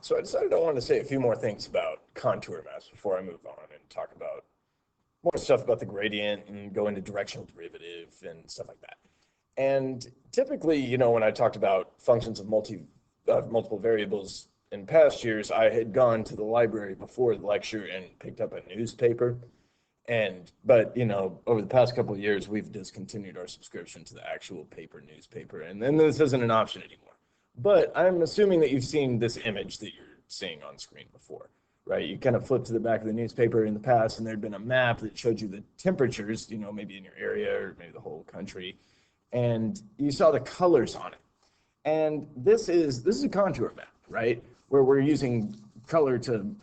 So I decided I wanted to say a few more things about contour maps before I move on and talk about more stuff about the gradient and go into directional derivative and stuff like that. And typically, when I talked about functions of multiple variables in past years, I had gone to the library before the lecture and picked up a newspaper. But over the past couple of years, we've discontinued our subscription to the actual paper newspaper, and then this isn't an option anymore. But I'm assuming that you've seen this image that you're seeing on screen before, right? You kind of flip to the back of the newspaper in the past, and there'd been a map that showed you the temperatures, maybe in your area or maybe the whole country, and you saw the colors on it. And this is a contour map, right? Where we're using color to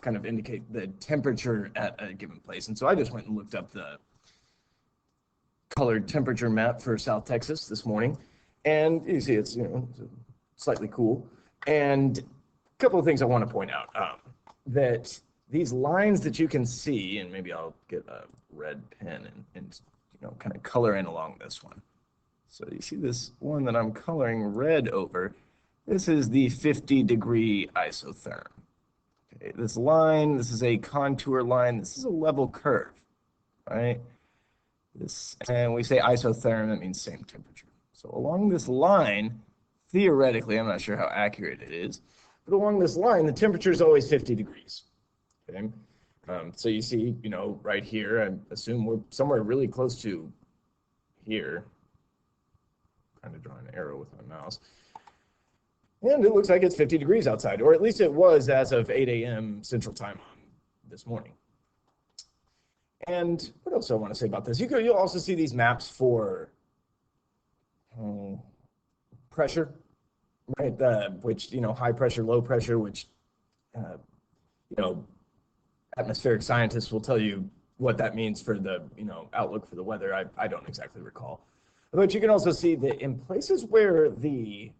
kind of indicate the temperature at a given place. And so I just went and looked up the colored temperature map for South Texas this morning. And you see it's, slightly cool. And a couple of things I want to point out, that these lines that you can see, and maybe I'll get a red pen and kind of color in along this one. So you see this one that I'm coloring red over. This is the 50-degree isotherm. Okay, this line, this is a contour line. This is a level curve, right? And we say isotherm, that means same temperature. So along this line, theoretically, I'm not sure how accurate it is, but along this line, the temperature is always 50 degrees. Okay? So you see, right here, I assume we're somewhere really close to here. I'm trying to draw an arrow with my mouse. And it looks like it's 50 degrees outside, or at least it was as of 8 a.m. Central Time on this morning. And what else do I want to say about this? You'll also see these maps for pressure, right? Which, high pressure, low pressure, which, atmospheric scientists will tell you what that means for the, outlook for the weather. I don't exactly recall. But you can also see that in places where the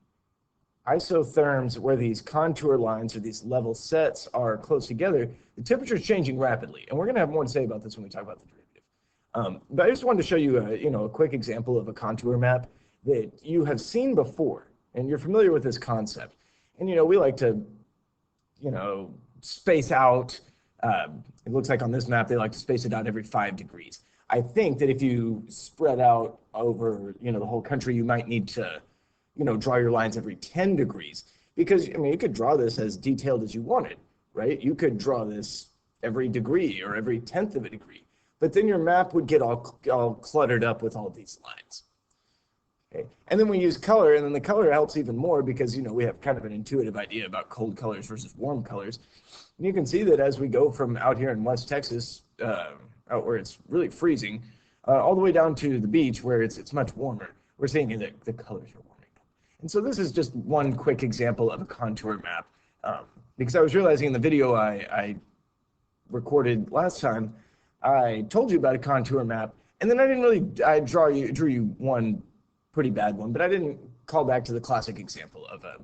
isotherms, where these contour lines or these level sets are close together, the temperature is changing rapidly. And we're going to have more to say about this when we talk about the derivative. But I just wanted to show you a quick example of a contour map that you have seen before, and you're familiar with this concept. And, we like to, space out. It looks like on this map, they like to space it out every 5 degrees. I think that if you spread out over, the whole country, you might need to, draw your lines every 10 degrees. Because, you could draw this as detailed as you wanted, right? You could draw this every degree or every 1/10 of a degree. But then your map would get all cluttered up with all these lines. Okay. And then we use color, and then the color helps even more because, we have kind of an intuitive idea about cold colors versus warm colors. And you can see that as we go from out here in West Texas, out where it's really freezing, all the way down to the beach where it's much warmer, we're seeing that the colors are warming. And so this is just one quick example of a contour map, because I was realizing in the video I recorded last time, I told you about a contour map, and then I drew you one pretty bad one, but I didn't call back to the classic example of a